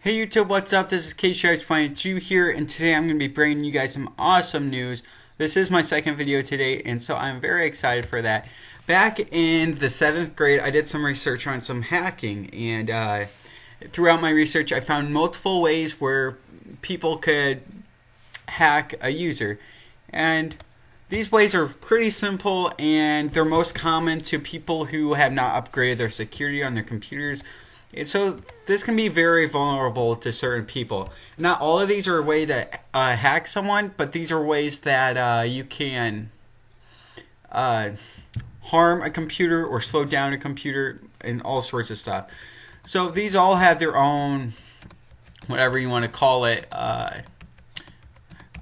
Hey YouTube, what's up? This is KSharks22 here, and today I'm going to be bringing you guys some awesome news. This is my second video today, and so I'm very excited for that. Back in the 7th grade, I did some research on some hacking, and throughout my research, I found multiple ways where people could hack a user. And these ways are pretty simple, and they're most common to people who have not upgraded their security on their computers. And so this can be very vulnerable to certain people. Not all of these are a way to hack someone, but these are ways that you can harm a computer or slow down a computer and all sorts of stuff. So these all have their own, whatever you want to call it. I'm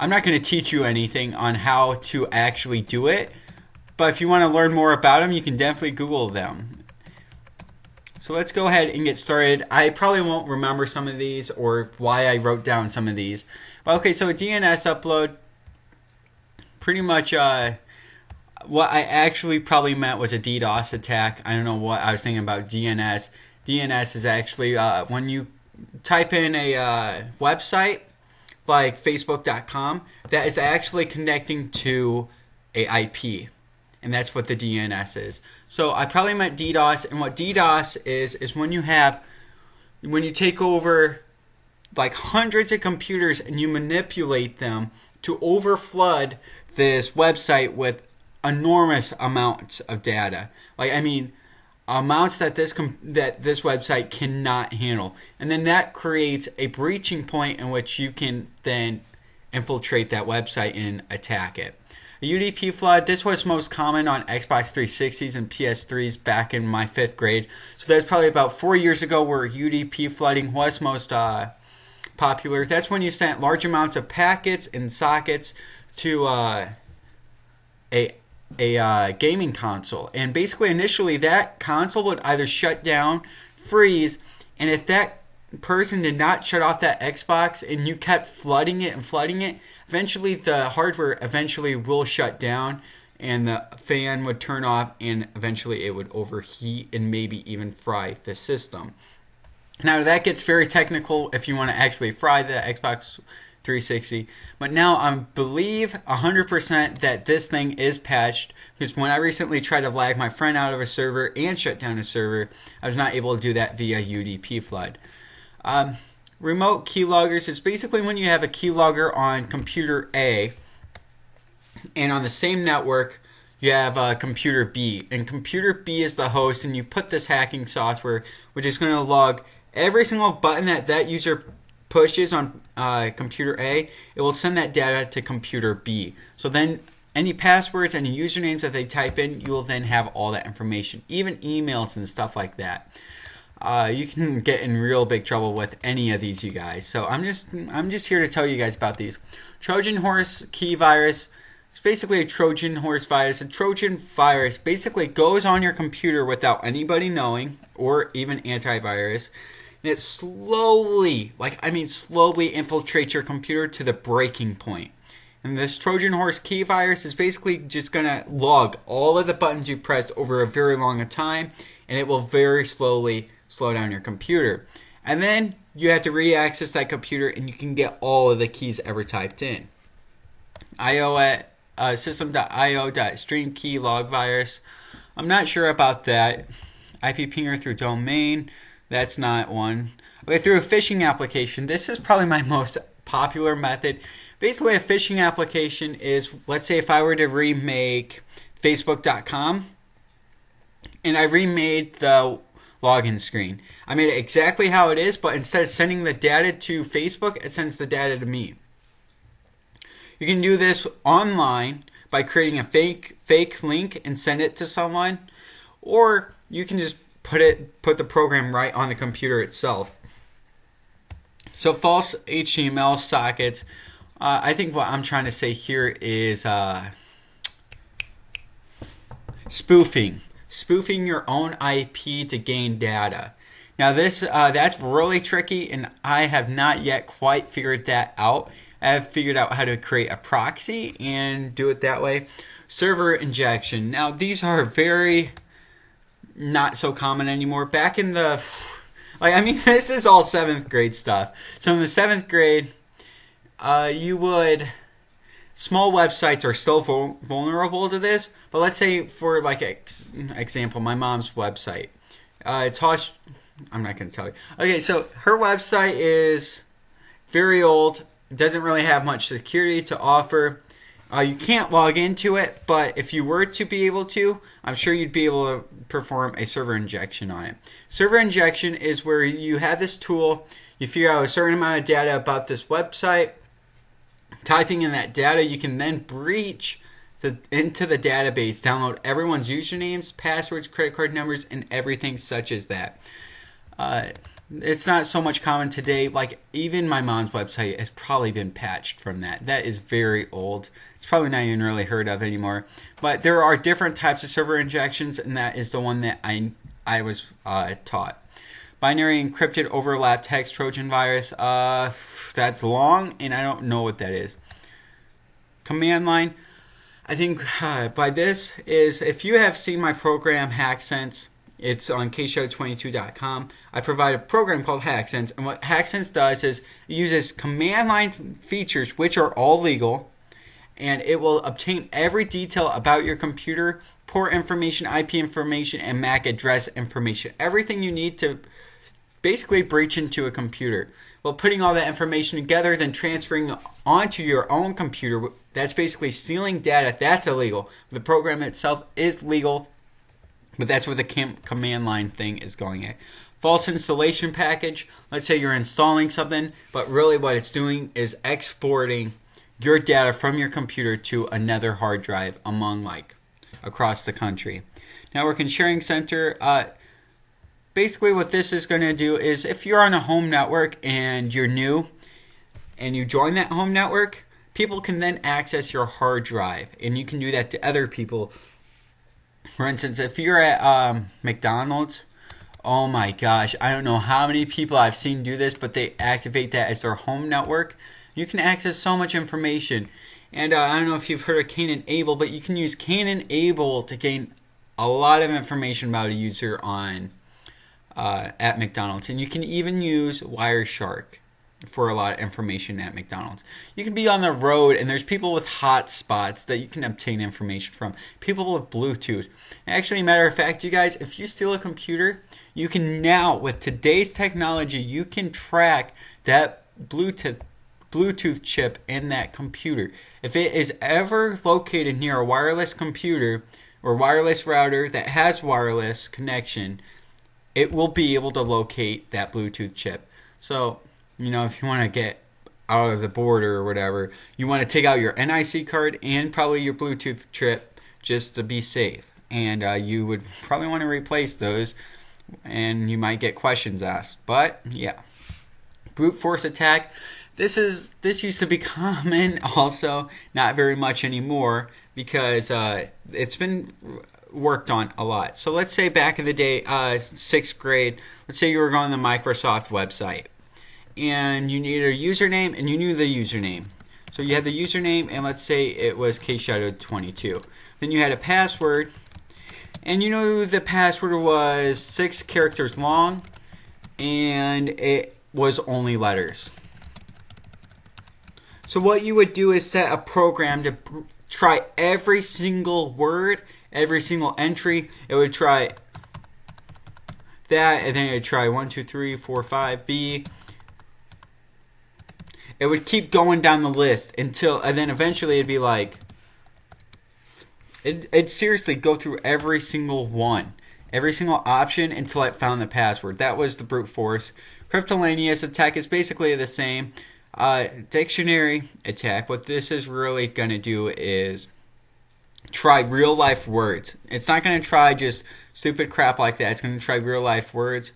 not going to teach you anything on how to actually do it, but if you want to learn more about them, you can definitely Google them. So let's go ahead and get started. I probably won't remember some of these or why I wrote down some of these. But okay, so a DNS upload, pretty much what I actually probably meant was a DDoS attack. I don't know what I was thinking about DNS. DNS is actually when you type in a website like Facebook.com, that is actually connecting to a IP. And that's what the DNS is. So I probably meant DDoS, and what DDoS is when you take over like hundreds of computers and you manipulate them to overflood this website with enormous amounts of data. Like, I mean, amounts that this website cannot handle. And then that creates a breaching point in which you can then infiltrate that website and attack it. A UDP flood, this was most common on Xbox 360s and PS3s back in my 5th grade. So that's probably about 4 years ago where UDP flooding was most popular. That's when you sent large amounts of packets and sockets to a gaming console. And basically initially that console would either shut down, freeze, and if that person did not shut off that Xbox and you kept flooding it, eventually the hardware will shut down and the fan would turn off, and eventually it would overheat and maybe even fry the system. Now that gets very technical if you want to actually fry the Xbox 360, but now I believe 100% that this thing is patched, because when I recently tried to lag my friend out of a server and shut down a server, I was not able to do that via UDP flood. Remote keyloggers is basically when you have a keylogger on computer A and on the same network you have computer B, and computer B is the host, and you put this hacking software which is going to log every single button that user pushes on computer A. It will send that data to computer B. So then any passwords, any usernames that they type in, you will then have all that information, even emails and stuff like that. You can get in real big trouble with any of these, you guys. So I'm just here to tell you guys about these. Trojan horse key virus. It's basically a Trojan horse virus. A Trojan virus basically goes on your computer without anybody knowing, or even antivirus. And it slowly infiltrates your computer to the breaking point. And this Trojan horse key virus is basically just going to log all of the buttons you pressed over a very long time, and it will very slowly slow down your computer. And then you have to re-access that computer, and you can get all of the keys ever typed in. IO at system.io.stream key log virus. I'm not sure about that. IP pinger through domain. That's not one. Okay, through a phishing application. This is probably my most popular method. Basically, a phishing application is, let's say if I were to remake Facebook.com, and I remade the login screen. I made it exactly how it is, but instead of sending the data to Facebook, it sends the data to me. You can do this online by creating a fake link and send it to someone, or you can just put the program right on the computer itself. So false HTML sockets. I think what I'm trying to say here is spoofing. Spoofing your own IP to gain data. Now that's really tricky, and I have not yet quite figured that out. I have figured out how to create a proxy and do it that way. Server injection. Now these are very not so common anymore. Back in the Like, I mean, this is all 7th grade stuff. So in the 7th grade, you would... Small websites are still vulnerable to this, but let's say for like example, my mom's website. I'm not going to tell you. Okay, so her website is very old. Doesn't really have much security to offer. You can't log into it, but if you were to be able to, I'm sure you'd be able to perform a server injection on it. Server injection is where you have this tool, you figure out a certain amount of data about this website. Typing in that data, you can then breach into the database, download everyone's usernames, passwords, credit card numbers, and everything such as that. It's not so much common today. Like, even my mom's website has probably been patched from that. That is very old. It's probably not even really heard of anymore. But there are different types of server injections, and that is the one that I was taught. Binary encrypted overlap text Trojan virus. That's long, and I don't know what that is. Command line. I think by this is, if you have seen my program HackSense, it's on kshow22.com. I provide a program called HackSense, and what HackSense does is it uses command line features, which are all legal, and it will obtain every detail about your computer, port information, IP information, and MAC address information. Everything you need to basically breach into a computer. Well, putting all that information together, then transferring onto your own computer, that's basically stealing data. That's illegal. The program itself is legal, but that's where the command line thing is going at. False installation package. Let's say you're installing something, but really what it's doing is exporting your data from your computer to another hard drive across the country. Network and sharing center. Basically what this is going to do is, if you're on a home network and you're new and you join that home network, people can then access your hard drive, and you can do that to other people. For instance, if you're at McDonald's, oh my gosh, I don't know how many people I've seen do this, but they activate that as their home network. You can access so much information. And I don't know if you've heard of Cain and Abel, but you can use Cain and Abel to gain a lot of information about a user on at McDonald's. And you can even use Wireshark for a lot of information at McDonald's. You can be on the road and there's people with hotspots that you can obtain information from. People with Bluetooth. Actually, matter of fact, you guys, if you steal a computer, you can now, with today's technology, you can track that Bluetooth chip in that computer. If it is ever located near a wireless computer or wireless router that has wireless connection, it will be able to locate that Bluetooth chip. So, if you want to get out of the border or whatever, you want to take out your NIC card and probably your Bluetooth chip just to be safe. And you would probably want to replace those, and you might get questions asked. But yeah, brute force attack. This used to be common, also not very much anymore, because it's been worked on a lot. So let's say back in the day, 6th grade, let's say you were going to the Microsoft website, and you needed a username, and you knew the username. So you had the username, and let's say it was kshadow22. Then you had a password, and you knew the password was 6 characters long, and it was only letters. So what you would do is set a program to try every single word, every single entry. It would try that, and then it would try 1, 2, 3, 4, 5, B. It would keep going down the list until, and then eventually it'd be like, it'd seriously go through every single one, every single option until it found the password. That was the brute force. Cryptolanius attack is basically the same. Dictionary attack, what this is really going to do is try real life words. It's not going to try just stupid crap like that. It's going to try real life words.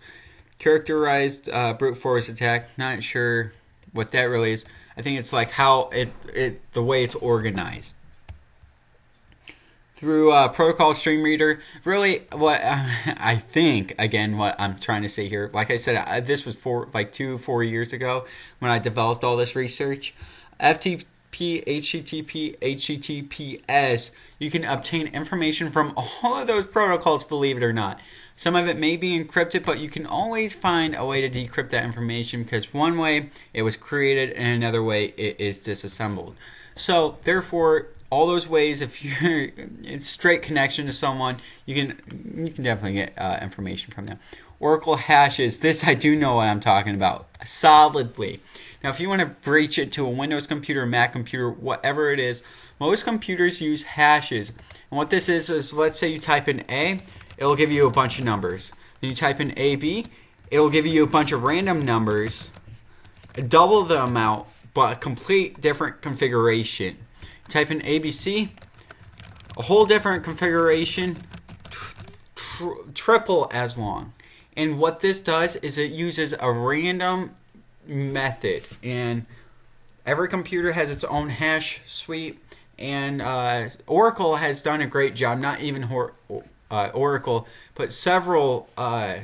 Characterized brute force attack, not sure what that really is. I think it's like how the way it's organized. Through protocol stream reader, really what I think, again, what I'm trying to say here, like I said, this was 4 years ago when I developed all this research. FTP, HTTP, HTTPS, you can obtain information from all of those protocols, believe it or not. Some of it may be encrypted, but you can always find a way to decrypt that information, because one way it was created and another way it is disassembled. So therefore, all those ways, if you're it's straight connection to someone, you can definitely get information from them. Oracle hashes, this I do know what I'm talking about solidly. Now, if you want to breach it to a Windows computer, Mac computer, whatever it is, most computers use hashes. And what this is let's say you type in A, it'll give you a bunch of numbers. Then you type in AB, it'll give you a bunch of random numbers, double the amount, but a complete different configuration. Type in ABC, a whole different configuration, triple as long. And what this does is it uses a random method, and every computer has its own hash suite, and Oracle has done a great job. Not even Oracle, but several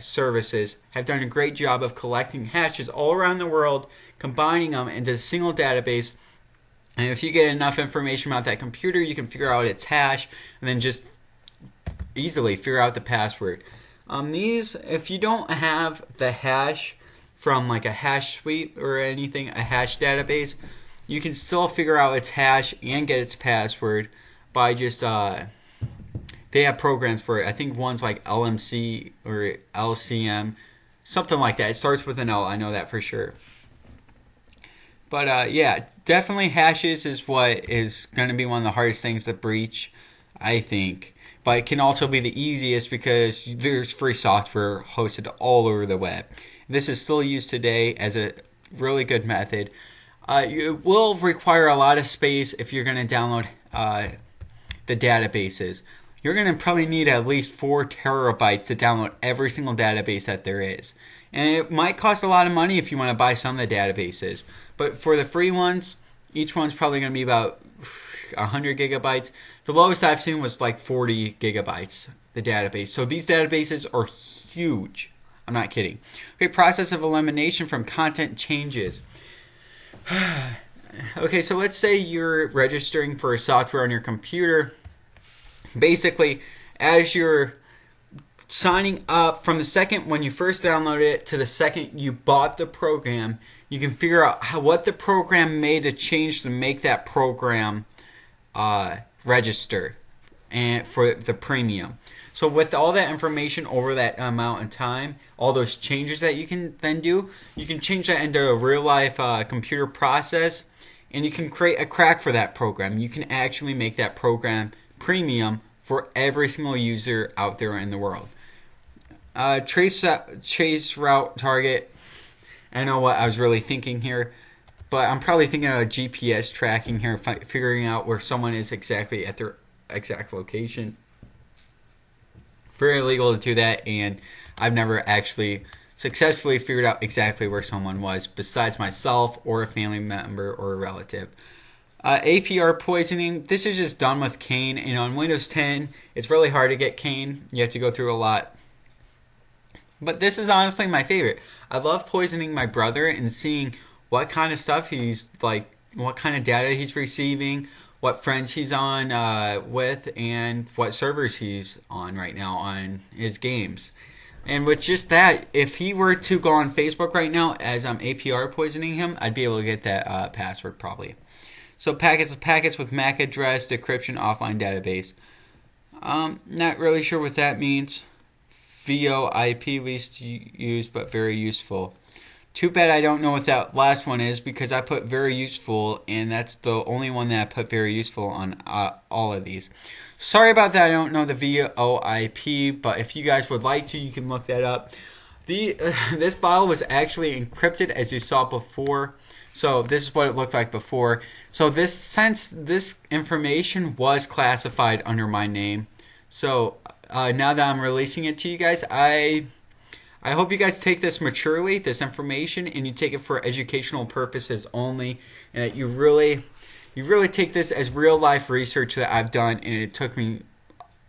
services have done a great job of collecting hashes all around the world, combining them into a single database. And if you get enough information about that computer, you can figure out its hash and then just easily figure out the password. These, if you don't have the hash from like a hash suite or anything, a hash database, you can still figure out its hash and get its password by just, they have programs for it. I think one's like LMC or LCM, something like that. It starts with an L, I know that for sure. But yeah, definitely hashes is what is going to be one of the hardest things to breach, I think. But it can also be the easiest because there's free software hosted all over the web. This is still used today as a really good method. It will require a lot of space if you're going to download the databases. You're going to probably need at least 4 terabytes to download every single database that there is. And it might cost a lot of money if you want to buy some of the databases. But for the free ones, each one's probably going to be about 100 gigabytes. The lowest I've seen was like 40 gigabytes, the database. So these databases are huge. I'm not kidding. Okay, process of elimination from content changes. Okay, so let's say you're registering for a software on your computer. Basically, as you're signing up, from the second when you first downloaded it to the second you bought the program, you can figure out what the program made a change to make that program register and for the premium. So with all that information over that amount of time, all those changes that you can then do, you can change that into a real life computer process, and you can create a crack for that program. You can actually make that program premium for every single user out there in the world. Trace route target. I know what I was really thinking here, but I'm probably thinking of GPS tracking here, figuring out where someone is exactly at their exact location. Very illegal to do that, and I've never actually successfully figured out exactly where someone was besides myself or a family member or a relative. APR poisoning, this is just done with Kane, and on Windows 10 it's really hard to get Kane. You have to go through a lot. But this is honestly my favorite. I love poisoning my brother and seeing what kind of stuff he's like, what kind of data he's receiving, what friends he's on with, and what servers he's on right now on his games. And with just that, if he were to go on Facebook right now as I'm APR poisoning him, I'd be able to get that password probably. So packets with MAC address, decryption, offline database. Not really sure what that means. VoIP, least used but very useful. Too bad I don't know what that last one is, because I put very useful, and that's the only one that I put very useful on all of these. Sorry about that, I don't know the VoIP, but if you guys would like to, you can look that up. This file was actually encrypted, as you saw before. So this is what it looked like before. So this information was classified under my name. So now that I'm releasing it to you guys, I hope you guys take this maturely, this information, and you take it for educational purposes only, and that you really take this as real life research that I've done, and it took me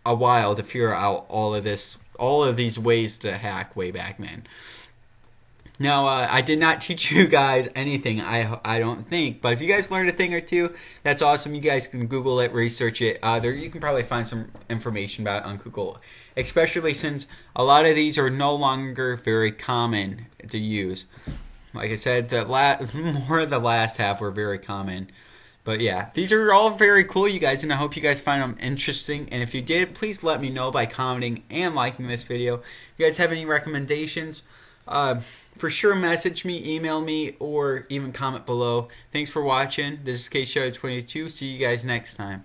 a while to figure out all of these ways to hack way back, man. Now, I did not teach you guys anything, I don't think. But if you guys learned a thing or two, that's awesome. You guys can Google it, research it. You can probably find some information about it on Google, especially since a lot of these are no longer very common to use. Like I said, more of the last half were very common. But yeah, these are all very cool, you guys, and I hope you guys find them interesting. And if you did, please let me know by commenting and liking this video. If you guys have any recommendations, for sure message me, email me, or even comment below. Thanks for watching. This is KShow22. See you guys next time.